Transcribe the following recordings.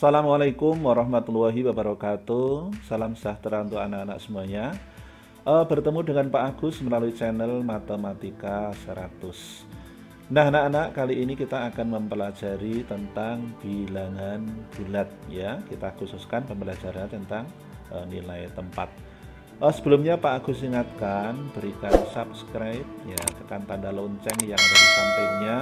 Assalamualaikum warahmatullahi wabarakatuh. Salam sejahtera untuk anak-anak semuanya. Bertemu dengan Pak Agus melalui channel Matematika 100. Nah, anak-anak, kali ini kita akan mempelajari tentang bilangan bulat ya. Kita khususkan pembelajaran tentang nilai tempat. Sebelumnya Pak Agus ingatkan, berikan subscribe ya, tekan tanda lonceng yang ada di sampingnya.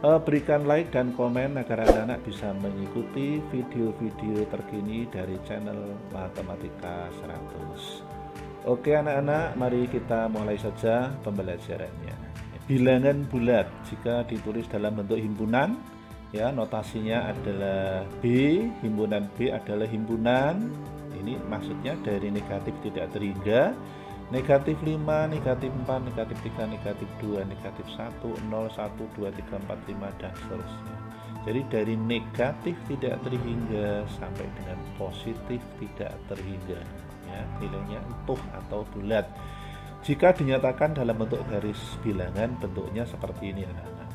Berikan like dan komen agar anak-anak bisa mengikuti video-video terkini dari channel Matematika 100. Oke anak-anak, mari kita mulai saja pembelajarannya. Bilangan bulat jika ditulis dalam bentuk himpunan ya, notasinya adalah B, himpunan B adalah himpunan. Ini maksudnya dari negatif tidak terhingga, negatif 5, negatif 4, negatif 3, negatif 2, negatif 1, 0, 1, 2, 3, 4, 5, dan seterusnya. Jadi dari negatif tidak terhingga sampai dengan positif tidak terhingga ya, nilainya utuh atau bulat. Jika dinyatakan dalam bentuk garis bilangan, bentuknya seperti ini anak-anak,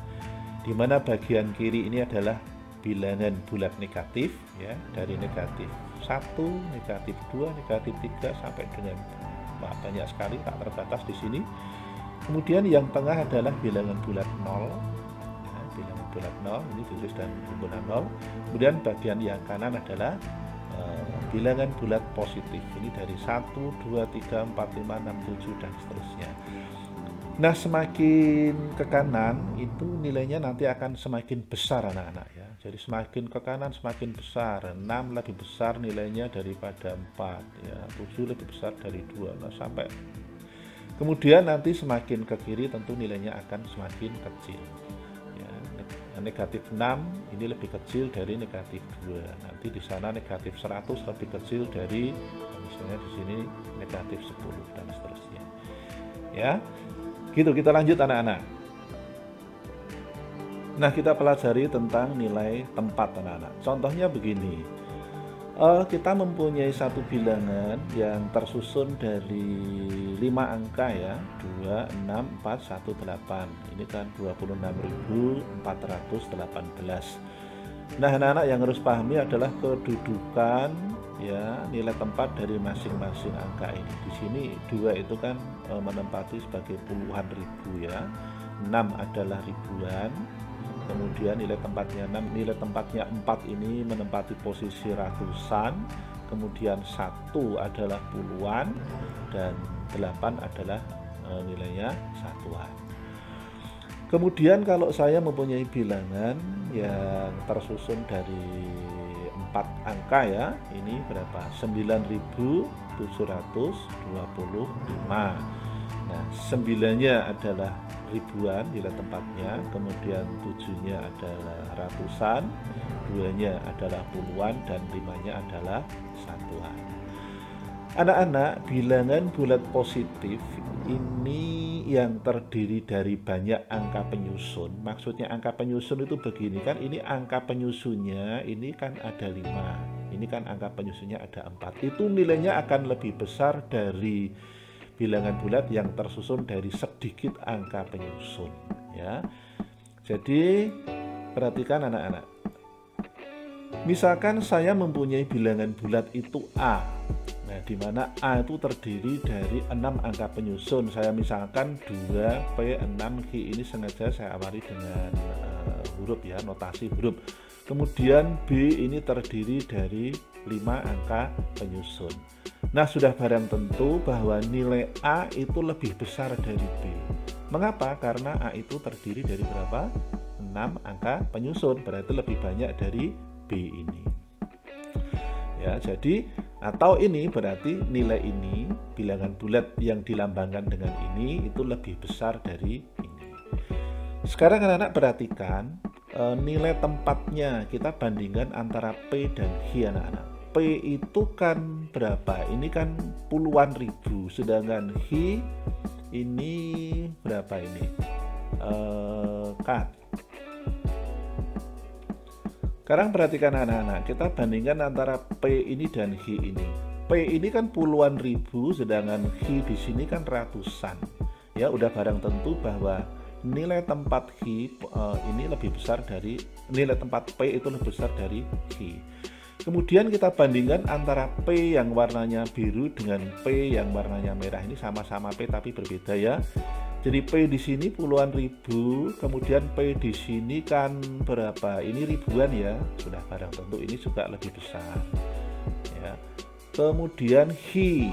di mana bagian kiri ini adalah bilangan bulat negatif ya, dari negatif 1, negatif 2, negatif 3 sampai dengan banyak sekali, tak terbatas di sini. Kemudian yang tengah adalah bilangan bulat 0 ya, bilangan bulat 0 ini ditulis dalam himpunan 0. Kemudian bagian yang kanan adalah bilangan bulat positif, ini dari 1, 2, 3, 4, 5, 6, 7 dan seterusnya. Nah, semakin ke kanan itu nilainya nanti akan semakin besar anak-anak ya. Jadi semakin ke kanan semakin besar. 6 lebih besar nilainya daripada 4 ya, 7 lebih besar dari 2. Nah, sampai kemudian nanti semakin ke kiri tentu nilainya akan semakin kecil ya. Negatif 6 ini lebih kecil dari negatif 2. Nanti di sana negatif 100 lebih kecil dari, misalnya di sini negatif 10 dan seterusnya ya. Gitu, kita lanjut anak-anak. Nah, kita pelajari tentang nilai tempat anak-anak. Contohnya begini, kita mempunyai satu bilangan yang tersusun dari 5 angka ya, 2, 6, 4, 1, 8. Ini kan 26.418. Nah, anak-anak yang harus pahami adalah kedudukan ya, nilai tempat dari masing-masing angka ini. Di sini 2 itu kan menempati sebagai puluhan ribu ya, 6 adalah ribuan, kemudian nilai tempatnya 6, nilai tempatnya 4 ini menempati posisi ratusan, kemudian 1 adalah puluhan, dan 8 adalah nilainya satuan. Kemudian kalau saya mempunyai bilangan yang tersusun dari 4 angka ya, ini berapa? 9.725. Nah, 9-nya adalah ribuan nilai tempatnya, kemudian 7-nya adalah ratusan, 2-nya adalah puluhan, dan 5-nya adalah satuan. Anak-anak, bilangan bulat positif ini yang terdiri dari banyak angka penyusun. Maksudnya angka penyusun itu begini kan, ini angka penyusunnya ini kan ada 5, ini kan angka penyusunnya ada 4. Itu nilainya akan lebih besar dari bilangan bulat yang tersusun dari sedikit angka penyusun ya. Jadi perhatikan anak-anak, misalkan saya mempunyai bilangan bulat itu A. Nah, di mana A itu terdiri dari 6 angka penyusun. Saya misalkan 2P6Q, ini sengaja saya awali dengan huruf ya, notasi huruf. Kemudian B ini terdiri dari 5 angka penyusun. Nah, sudah barang tentu bahwa nilai A itu lebih besar dari B. Mengapa? Karena A itu terdiri dari berapa? 6 angka penyusun, berarti lebih banyak dari B ini. Ya, jadi atau ini berarti nilai ini, bilangan bulat yang dilambangkan dengan ini itu lebih besar dari ini. Sekarang anak-anak perhatikan nilai tempatnya, kita bandingkan antara P dan Q anak-anak. P itu kan berapa? Ini kan puluhan ribu, sedangkan Q ini berapa ini? K. Sekarang perhatikan anak-anak, kita bandingkan antara P ini dan Q ini. P ini kan puluhan ribu, sedangkan Q di sini kan ratusan. Ya, udah barang tentu bahwa nilai tempat Q ini lebih besar dari nilai tempat P itu lebih besar dari Q. Kemudian kita bandingkan antara P yang warnanya biru dengan P yang warnanya merah. Ini sama-sama P tapi berbeda ya. Jadi P di sini puluhan ribu, kemudian P di sini kan berapa? Ini ribuan ya. Sudah barang tentu ini juga lebih besar. Ya. Kemudian Hi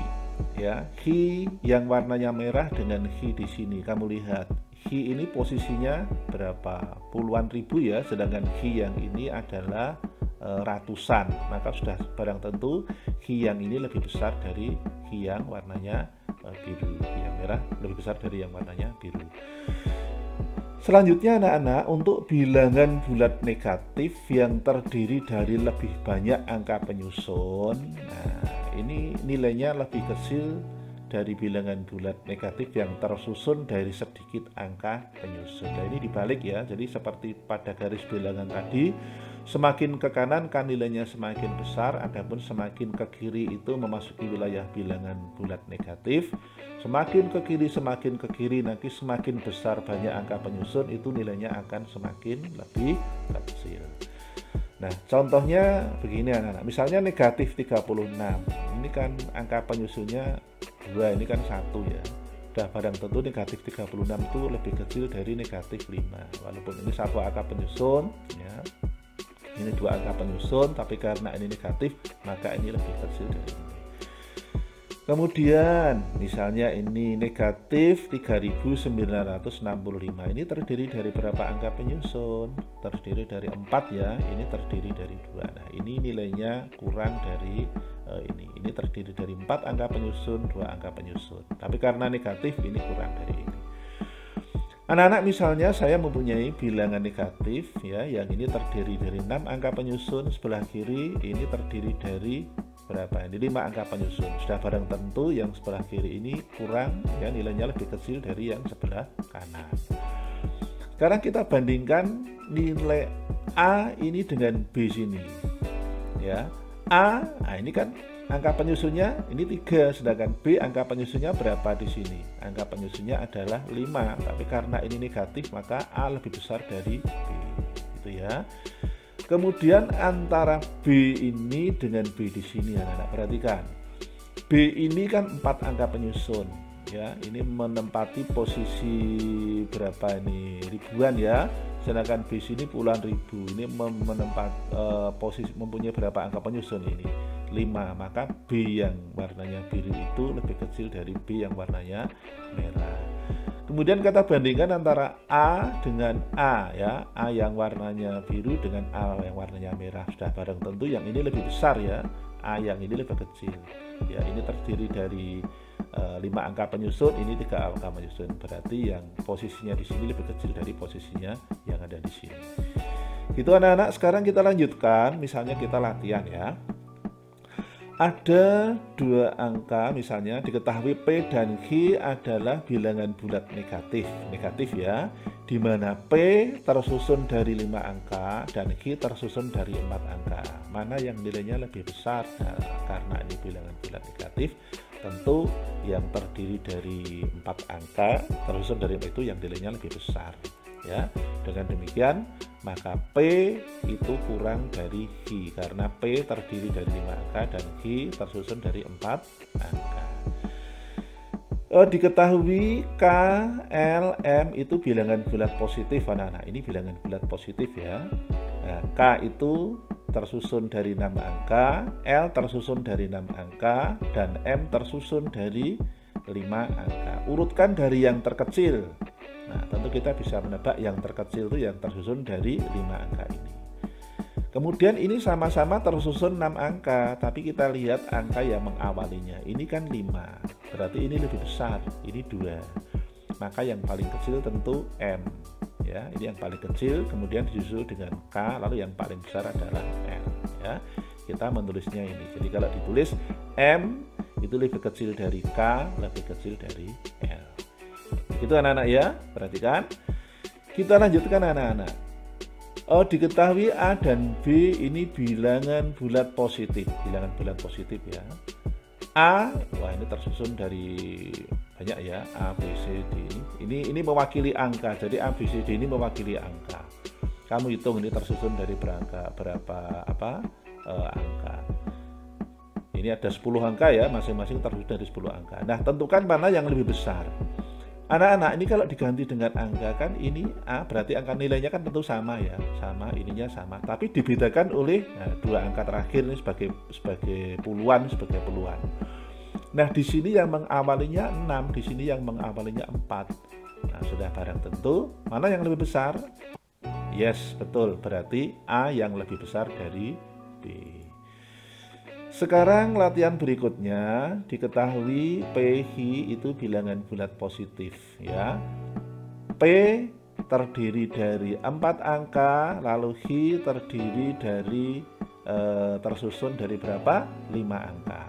ya, Hi yang warnanya merah dengan Hi di sini. Kamu lihat, Hi ini posisinya berapa? Puluhan ribu ya, sedangkan Hi yang ini adalah ratusan. Maka sudah barang tentu Hi yang ini lebih besar dari Hi yang warnanya biru. Hi yang merah lebih besar dari yang warnanya biru. Selanjutnya anak-anak, untuk bilangan bulat negatif yang terdiri dari lebih banyak angka penyusun, nah ini nilainya lebih kecil dari bilangan bulat negatif yang tersusun dari sedikit angka penyusun. Nah ini dibalik ya, jadi seperti pada garis bilangan tadi, semakin ke kanan kan nilainya semakin besar, adapun semakin ke kiri itu memasuki wilayah bilangan bulat negatif. Semakin ke kiri nanti semakin besar banyak angka penyusun, itu nilainya akan semakin lebih kecil. Nah contohnya begini anak-anak, misalnya negatif 36, ini kan angka penyusunnya 2, ini kan 1 ya. Udah barang tentu negatif 36 itu lebih kecil dari negatif 5, walaupun ini satu angka penyusun ya. Ini dua angka penyusun, tapi karena ini negatif, maka ini lebih kecil dari ini. Kemudian, misalnya ini negatif 3965. Ini terdiri dari berapa angka penyusun? Terdiri dari 4 ya, ini terdiri dari 2. Nah, ini nilainya kurang dari ini. Ini terdiri dari 4 angka penyusun, 2 angka penyusun. Tapi karena negatif, ini kurang dari ini. Anak-anak, misalnya saya mempunyai bilangan negatif ya, yang ini terdiri dari 6 angka penyusun, sebelah kiri ini terdiri dari berapa? Ini 5 angka penyusun. Sudah barang tentu yang sebelah kiri ini kurang ya, nilainya lebih kecil dari yang sebelah kanan. Sekarang kita bandingkan nilai A ini dengan B sini. Ya. A, nah ini kan angka penyusunnya ini 3, sedangkan B angka penyusunnya berapa di sini? Angka penyusunnya adalah 5, tapi karena ini negatif maka A lebih besar dari B. Gitu ya. Kemudian antara B ini dengan B di sini anak-anak, perhatikan. B ini kan 4 angka penyusun ya. Ini menempati posisi berapa ini? Ribuan ya. Sedangkan B sini puluhan ribu. Ini posisi mempunyai berapa angka penyusun ini? 5. Maka B yang warnanya biru itu lebih kecil dari B yang warnanya merah. Kemudian kita bandingkan antara A dengan A ya, A yang warnanya biru dengan A yang warnanya merah. Sudah barang tentu yang ini lebih besar ya, A yang ini lebih kecil. Ya, ini terdiri dari 5 angka penyusun, ini 3 angka penyusun. Berarti yang posisinya di sini lebih kecil dari posisinya yang ada di sini. Itu anak-anak, sekarang kita lanjutkan, misalnya kita latihan ya. Ada 2 angka, misalnya diketahui P dan Q adalah bilangan bulat negatif ya, di mana P tersusun dari 5 angka dan Q tersusun dari 4 angka. Mana yang nilainya lebih besar? Nah, karena ini bilangan bulat negatif, tentu yang terdiri dari 4 angka tersusun dari itu yang nilainya lebih besar ya. Dengan demikian maka P itu kurang dari Q, karena P terdiri dari 5 angka dan Q tersusun dari 4 angka. Diketahui K, L, M itu bilangan bulat positif anak-anak. Ini bilangan bulat positif ya. Nah, K itu tersusun dari 6 angka, L tersusun dari 6 angka, dan M tersusun dari 5 angka. Urutkan dari yang terkecil. Nah, tentu kita bisa menebak yang terkecil itu yang tersusun dari 5 angka ini. Kemudian ini sama-sama tersusun 6 angka, tapi kita lihat angka yang mengawalinya. Ini kan 5, berarti ini lebih besar, ini 2. Maka yang paling kecil tentu M. Ya, ini yang paling kecil, kemudian disusul dengan K, lalu yang paling besar adalah L. Ya, kita menulisnya ini. Jadi kalau ditulis M itu lebih kecil dari K, lebih kecil dari L. Itu anak-anak ya, perhatikan. Kita lanjutkan anak-anak. Diketahui A dan B ini bilangan bulat positif, bilangan bulat positif ya. A, wah ini tersusun dari banyak ya, A, B, C, D ini mewakili angka. Jadi A, B, C, D ini mewakili angka. Kamu hitung ini tersusun dari berapa angka. Ini ada 10 angka ya, masing-masing tersusun dari 10 angka. Nah, tentukan mana yang lebih besar. Anak-anak, ini kalau diganti dengan angka kan ini A, berarti angka nilainya kan tentu sama ya, sama, ininya sama. Tapi dibedakan oleh dua angka terakhir ini sebagai puluhan, Nah, di sini yang mengawalinya 6, di sini yang mengawalinya 4. Nah, sudah barang tentu mana yang lebih besar? Yes, betul. Berarti A yang lebih besar dari B. Sekarang latihan berikutnya, diketahui PH itu bilangan bulat positif ya. P terdiri dari 4 angka, lalu H terdiri dari tersusun dari berapa? 5 angka.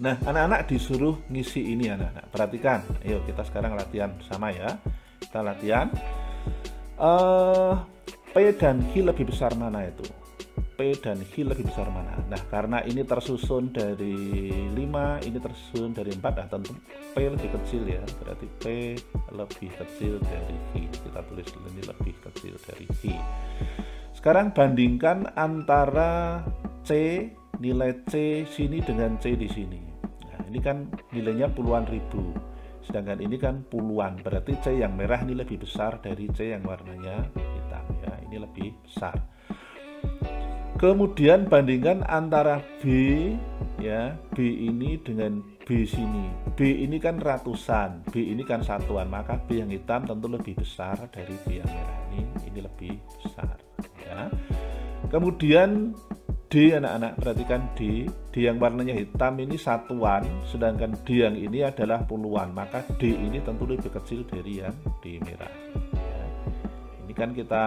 Nah, anak-anak disuruh ngisi ini anak-anak. Perhatikan, ayo kita sekarang latihan bersama ya. Kita latihan. P dan H lebih besar mana itu? P dan H lebih besar mana? Nah, karena ini tersusun dari 5, ini tersusun dari 4, nah tentu P lebih kecil ya, berarti P lebih kecil dari H. Kita tulis ini lebih kecil dari H. Sekarang bandingkan antara C, nilai C sini dengan C di sini. Nah, ini kan nilainya puluhan ribu, sedangkan ini kan puluhan, berarti C yang merah ini lebih besar dari C yang warnanya hitam ya, ini lebih besar. Kemudian bandingkan antara B ya, B ini dengan B sini. B ini kan ratusan, B ini kan satuan, maka B yang hitam tentu lebih besar dari B yang merah ini lebih besar ya. Kemudian D anak-anak, perhatikan D yang warnanya hitam ini satuan, sedangkan D yang ini adalah puluhan, maka D ini tentu lebih kecil dari yang D merah ya. Ini kan kita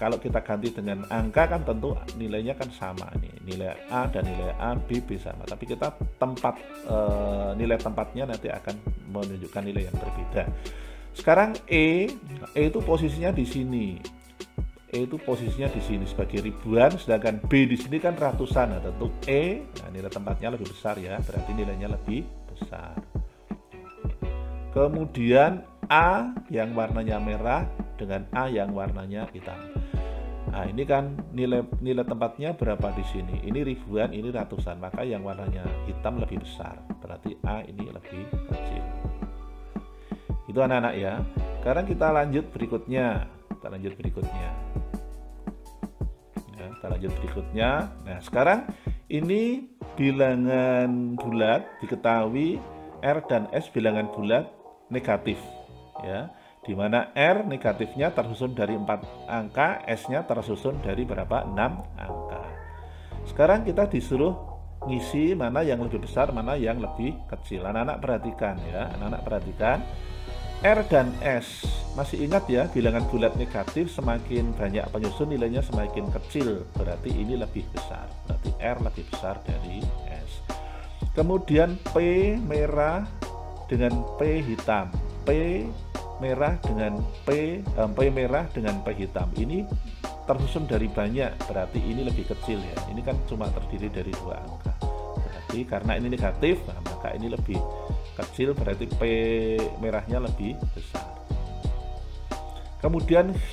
kalau kita ganti dengan angka kan tentu nilainya kan sama nih, nilai A dan nilai A, B sama, tapi kita nilai tempatnya nanti akan menunjukkan nilai yang berbeda. Sekarang E itu posisinya di sini. E itu posisinya di sini sebagai ribuan, sedangkan B di sini kan ratusan. Nah, tentu nilai tempatnya lebih besar ya, berarti nilainya lebih besar. Kemudian A yang warnanya merah dengan A yang warnanya hitam. Nah, ini kan nilai tempatnya berapa di sini? Ini ribuan, ini ratusan, maka yang warnanya hitam lebih besar. Berarti A ini lebih kecil. Itu anak-anak ya. Sekarang kita lanjut berikutnya. Kita lanjut berikutnya. Nah, sekarang ini bilangan bulat, diketahui R dan S bilangan bulat negatif ya, dimana R negatifnya tersusun dari 4 angka, S-nya tersusun dari berapa? 6 angka. Sekarang kita disuruh ngisi mana yang lebih besar, mana yang lebih kecil. Anak-anak perhatikan ya, R dan S, masih ingat ya, bilangan bulat negatif semakin banyak penyusun nilainya semakin kecil, berarti ini lebih besar, berarti R lebih besar dari S. Kemudian P merah dengan P hitam, P merah dengan P merah dengan P hitam, ini tersusun dari banyak, berarti ini lebih kecil ya. Ini kan cuma terdiri dari 2 angka, berarti karena ini negatif, maka ini lebih kecil, berarti P merahnya lebih besar. Kemudian H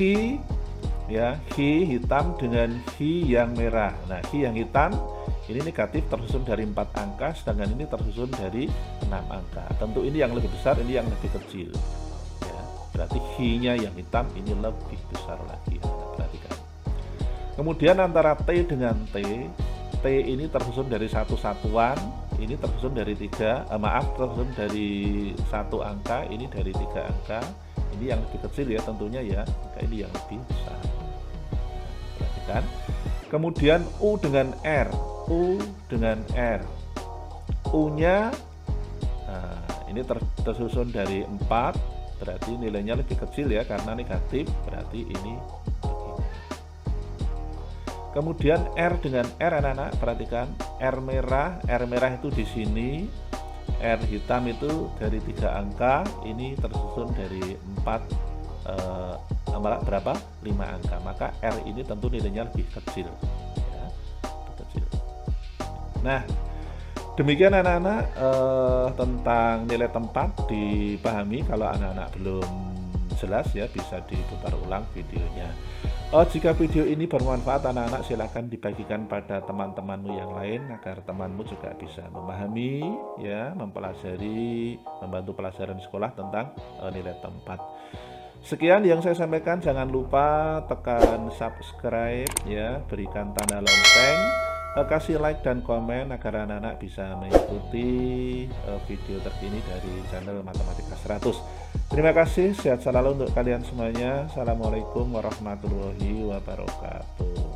ya, H hitam dengan H yang merah. Nah, H yang hitam ini negatif tersusun dari 4 angka, sedangkan ini tersusun dari 6 angka. Tentu ini yang lebih besar, ini yang lebih kecil ya. Berarti H-nya yang hitam ini lebih besar lagi ya. Perhatikan. Kemudian antara T dengan T ini tersusun dari satu satuan, ini tersusun dari tersusun dari 1 angka, ini dari 3 angka. Ini yang lebih kecil ya tentunya ya, maka ini yang lebih besar. Perhatikan. Kemudian U dengan R, U-nya ini tersusun dari 4, berarti nilainya lebih kecil ya, karena negatif, berarti ini begini. Kemudian R dengan R, anak-anak perhatikan, R merah itu di sini, R hitam itu dari 3 angka, ini tersusun dari 5 angka, maka R ini tentu nilainya lebih kecil ya, lebih kecil. Nah, demikian anak-anak tentang nilai tempat dipahami. Kalau anak-anak belum jelas ya, bisa diputar ulang videonya. Jika video ini bermanfaat anak-anak, silakan dibagikan pada teman-temanmu yang lain agar temanmu juga bisa memahami ya, mempelajari, membantu pelajaran sekolah tentang nilai tempat. Sekian yang saya sampaikan, jangan lupa tekan subscribe ya, berikan tanda lonceng, kasih like dan komen agar anak-anak bisa mengikuti video terkini dari channel Matematika 100. Terima kasih, sehat selalu untuk kalian semuanya. Assalamualaikum warahmatullahi wabarakatuh.